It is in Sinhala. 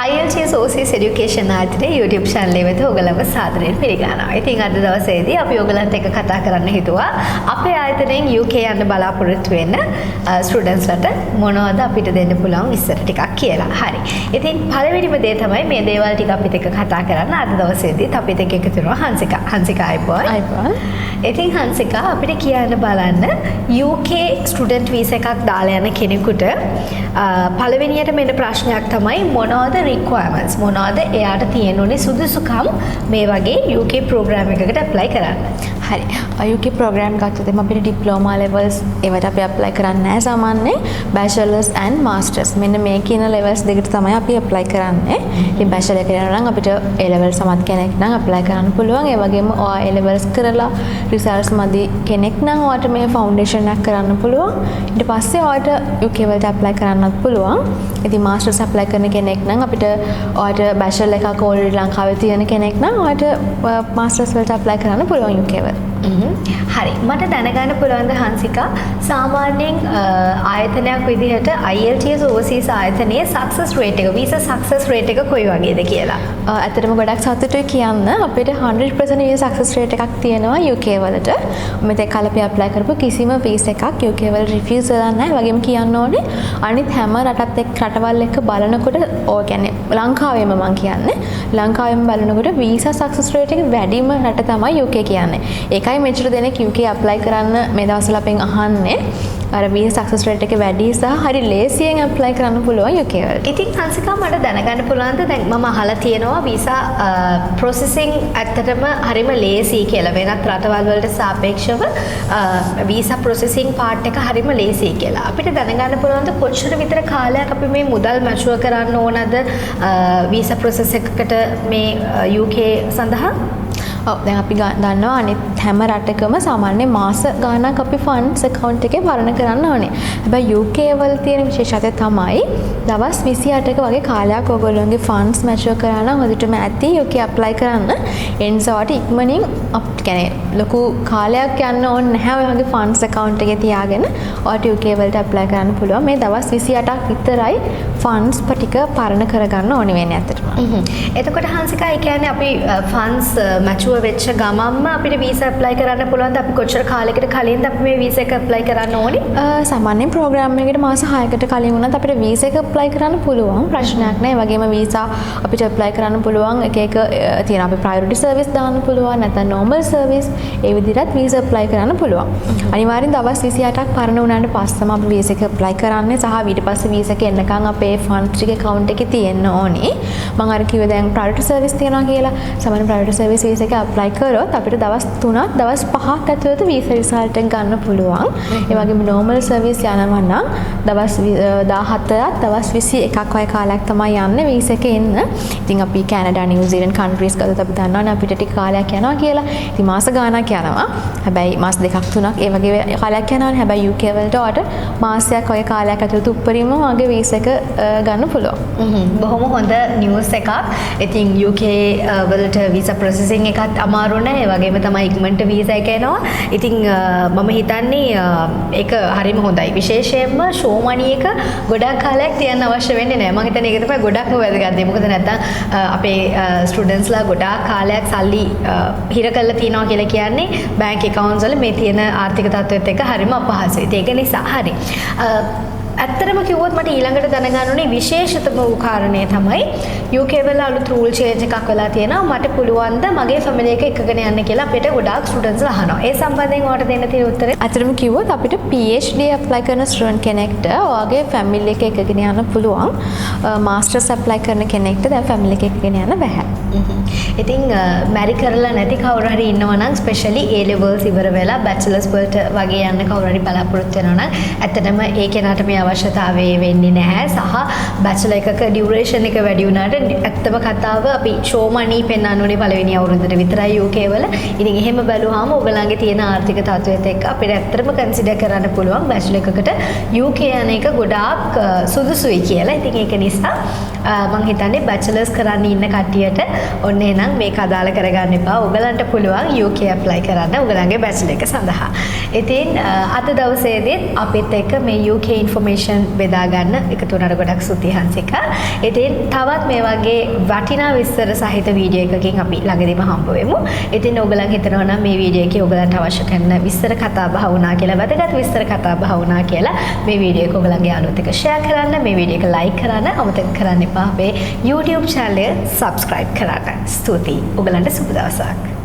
ILTS OCS Education ආයතනයේ YouTube channel එක වෙත ඔයගලව සාදරයෙන් පිළිගන්නවා. ඉතින් අද දවසේදී අපි ඔයගලන්ට එක කතා කරන්න හිතුවා අපේ ආයතනයෙන් UK යන්න බලාපොරොත්තු වෙන ස්ටුඩන්ට්ස් ලට මොනවද අපිට දෙන්න පුළුවන් ඉස්සර ටිකක් කියලා. හරි. ඉතින් පළවෙනිම දේ තමයි මේ දේවල් ටික අපිත් එක්ක කතා කරන්න අද දවසේදීත් අපිත් එක්ක එකතු වෙනවා හංසිකා. හංසිකා අයපොල්. ඉතින් හංසිකා අපිට කියන්න බලන්න UK ස්ටුඩන්ට් වීසා එකක් දාලා යන කෙනෙකුට පළවෙනියට මෙන්න ප්‍රශ්නයක් තමයි මොනවද requirements මොනවද එයාට තියෙන ඕනේ සුදුසුකම් මේ වගේ UK program එකකට apply කරන්න. හරි. UK program ගත්තොත් අපිට diploma levels ඒවට අපි apply කරන්නේ නැහැ සාමාන්‍යයෙන් bachelors and masters. මෙන්න මේ කියන levels දෙකට තමයි අපි apply කරන්නේ. ඉතින් bachelor කරනවා නම් අපිට A level සමත් කෙනෙක් නම් apply කරන්න පුළුවන්. ඒ වගේම ඔයා A levels කරලා results මදි කෙනෙක් නම් ඔයාට මේ foundation එකක් කරන්න පුළුවන්. ඊට පස්සේ ඔයාට UK වලට apply කරන්නත් පුළුවන්. ඉතින් masters apply කරන කෙනෙක් නම් අපිට ඔයාට bachelor එකක් already ලංකාවේ තියෙන කෙනෙක් නම් ඔයාට masters වලට apply කරන්න පුළුවන් UK වල. හරි. මට දැනගන්න පුළුවන් ද හංසිකා සාමාන්‍යයෙන් ආයතනයක් විදිහට ILTS overseas ආයතනයේ success rate එක visa success rate එක කොයි වගේද කියලා. ඇත්තටම ගොඩක් සතුටුයි කියන්න අපිට 100% visa success rate එකක් තියෙනවා UK වලට. මෙතෙක් කල අපි apply කරපු කිසිම visa එකක් UK වල refuse වෙලා නැහැ. වගේම කියන්න ඕනේ අනිත් හැම රටවල් එක්ක බලනකොට ඔය කියන්නේ ලංකාවේම මම කියන්නේ ලංකාවේම බලනකොට visa success rate එක වැඩිම රට තමයි UK කියන්නේ. ඒකයි මෙච්චර දෙනෙක් UK apply කරන්න මේ දවස්වල අපෙන් අහන්නේ. අර visa success rate එක වැඩි සහ හරි ලේසියෙන් apply කරන්න පුළුවන් UK වලට. ඉතින් හංසිකා මට දැනගන්න පුළුවන්ද දැන් මම අහලා තියෙනවා visa processing ඇත්තටම හරිම ලේසි කියලා වෙනත් රටවල් වලට සාපේක්ෂව visa processing part එක හරිම ලේසි කියලා. අපිට දැනගන්න පුළුවන්ද කොච්චර විතර කාලයක් අපි මේ මුදල් මැචුවර් කරන්න ඕනද visa process එකකට මේ UK සඳහා? ඔව් දැන් අපි දන්නවා අනිත් හැම රටකම සාමාන්‍ය මාස ගාණක් අපි funds account එකේ වරණ කරන්න ඕනේ. හැබැයි UK වල තියෙන විශේෂත්වය තමයි දවස් 28ක වගේ කාලයක් ඔයගොල්ලෝගේ funds mature කරා නම් හොඳටම ඇති UK apply කරන්න. ඒ නිසා ඔයාලට ඉක්මනින් කියන්නේ ලොකු කාලයක් යන්න ඕනේ නැහැ ඔය වගේ funds account එකේ තියාගෙන ඔයාලට UK වලට apply කරන්න පුළුවන්. මේ දවස් 28ක් විතරයි funds ටික පරණ කරගන්න ඕනේ වෙන්නේ ඇත්තටම. එතකොට හංසිකා ඒ කියන්නේ අපි funds mature වෙච්ච ගමන්ම අපිට වීසා ඇප්ලයි කරන්න පුළුවන්ද? අපි කොච්චර කාලයකට කලින්ද අපි මේ වීසා එක ඇප්ලයි කරන්න ඕනේ? සාමාන්‍යයෙන් ප්‍රෝග්‍රෑම් එකකට මාස 6කට කලින් වුණත් අපිට වීසා එක ඇප්ලයි කරන්න පුළුවන්. ප්‍රශ්නයක් නැහැ. ඒ වගේම වීසා අපිට ඇප්ලයි කරන්න පුළුවන් එක තියෙන අපි ප්‍රයොරිටි සර්විස් දාන්න පුළුවන් නැත්නම් normal සර්විස් ඒ විදිහට වීසා ඇප්ලයි කරන්න පුළුවන්. අනිවාර්යෙන් දවස් 28ක් පරණ වුණාට පස්සම අපි වීසා එක ඇප්ලයි කරන්නේ සහ ඊට පස්සේ වීසා එක එන්නකම් අපේ ෆන්ඩ්ස් ටික account එකේ තියෙන්න ඕනේ. මම අර කිව්වේ දැන් ප්‍රයොරිටි සර්විස් තියනවා කියලා. සාමාන්‍ය ප්‍රයොරිටි සර්විස් වීසා එක apply කරොත් අපිට දවස් 3ක් දවස් 5ක් ඇතුළත visa result එක ගන්න පුළුවන්. ඒ වගේම normal service යනවා නම් දවස් 17ක් දවස් 21ක් වගේ කාලයක් තමයි යන්නේ visa එක එන්න. ඉතින් අපි කැනඩා නිව් සීලන්ත countries ගත්තොත් අපි දන්නවනේ අපිට ටික කාලයක් යනවා කියලා. ඉතින් මාස ගාණක් යනවා. හැබැයි මාස දෙකක් තුනක් ඒ වගේ කාලයක් යනවානේ. හැබැයි UK වලට ඔයාට මාසයක් වගේ කාලයක් ඇතුළත උඩරිම වගේ visa එක ගන්න පුළුවන්. බොහොම හොඳ නිවුස් එකක්. ඉතින් UK වලට visa processing එකත් අමාරු නැහැ. ඒ වගේම තමයි ඉක්මනට වීසා එක එනවා. ඉතින් මම හිතන්නේ ඒක හරිම හොඳයි. විශේෂයෙන්ම ෂෝ මනි එක ගොඩක් කාලයක් තියන්න අවශ්‍ය වෙන්නේ නැහැ. මම හිතන්නේ ඒක තමයි ගොඩක්ම වැදගත් දේ. මොකද නැත්තම් අපේ ස්ටුඩන්ට්ස්ලා ගොඩාක් කාලයක් සල්ලි හිර කරලා තියනවා කියලා කියන්නේ බැංක් accounts වල මේ තියෙන ආර්ථික තත්ත්වෙත් එක්ක හරිම අපහසුයි. ඒක නිසා හරි. ඇත්තටම කිව්වොත් මට ඊළඟට දැනගන්න ඕනේ විශේෂතම වූ කාරණේ තමයි UK වල අලුත් රූල් චේන්ජ් එකක් වෙලා තියෙනවා. මට පුළුවන් ද මගේ ෆැමිලි එක එකගෙන යන්න කියලා අපිට ගොඩාක් ස්ටුඩන්ට්ස් අහනවා. ඒ සම්බන්ධයෙන් ඔයාලට දෙන්න තියෙන උත්තරේ අතරම කිව්වොත් අපිට PhD apply කරන ස්ටුඩන්ට් කෙනෙක්ට ඔයාගේ ෆැමිලි එක එකගෙන යන්න පුළුවන්. මාස්ටර්ස් apply කරන කෙනෙක්ට දැන් ෆැමිලි එක එකගෙන යන්න බෑ. ඉතින් මැරි කරලා නැති කවුරු හරි ඉන්නවා නම් ස්පෙෂලි A levels ඉවර වෙලා bachelors වලට වගේ යන්න කවුරු හරි බලාපොරොත්තු වෙනවා නම් ඇත්තටම ඒ කෙනාට මේ අවශ්‍යතාවය වෙන්නේ නැහැ. සහ බැචලර් එකක ඩියුරේෂන් එක වැඩි වුණාට ඇත්තම කතාව අපි ෂෝ මනි පෙන්වන්න ඕනේ පළවෙනි අවුරුද්දට විතරයි UK වල. ඉතින් එහෙම බැලුවාම ඔයගලන්ගේ තියෙන ආර්ථික තත්ත්වයට එක්ක අපිට ඇත්තටම කන්සිඩර් කරන්න පුළුවන් බැචලර් එකකට UK යන එක ගොඩාක් සුදුසුයි කියලා. ඉතින් ඒක නිසා මං හිතන්නේ බැචලර්ස් කරන්න ඉන්න කට්ටියට ඔන්න එහෙනම් මේක අදාළ කරගන්න එපා. ඔයගලන්ට පුළුවන් UK apply කරන්න ඔයගලන්ගේ බැචලර් එක සඳහා. ඉතින් අද දවසේදීත් අපිත් එක්ක මේ UK information බෙදා ගන්න එකතු වුණාට ගොඩක් ස්තුතියි හංසික. ඉතින් තවත් මේ වගේ වටිනා විස්තර සහිත වීඩියෝ එකකින් අපි ළඟදීම හම්බ වෙමු. ඉතින් ඔයගලන් හිතනවා නම් මේ වීඩියෝ එකේ ඔයගලන්ට අවශ්‍ය කරන විස්තර කතා බහ වුණා කියලා, වැදගත් විස්තර කතා බහ වුණා කියලා මේ වීඩියෝ එක ඔයගලන්ගේ යාළුවොත් එක්ක share කරන්න, මේ වීඩියෝ එක like කරන්න, අමතක කරන්න එපා අපේ YouTube channel එක subscribe කරන්න. ස්තුතියි. ඔයගලන්ට සුබ දවසක්.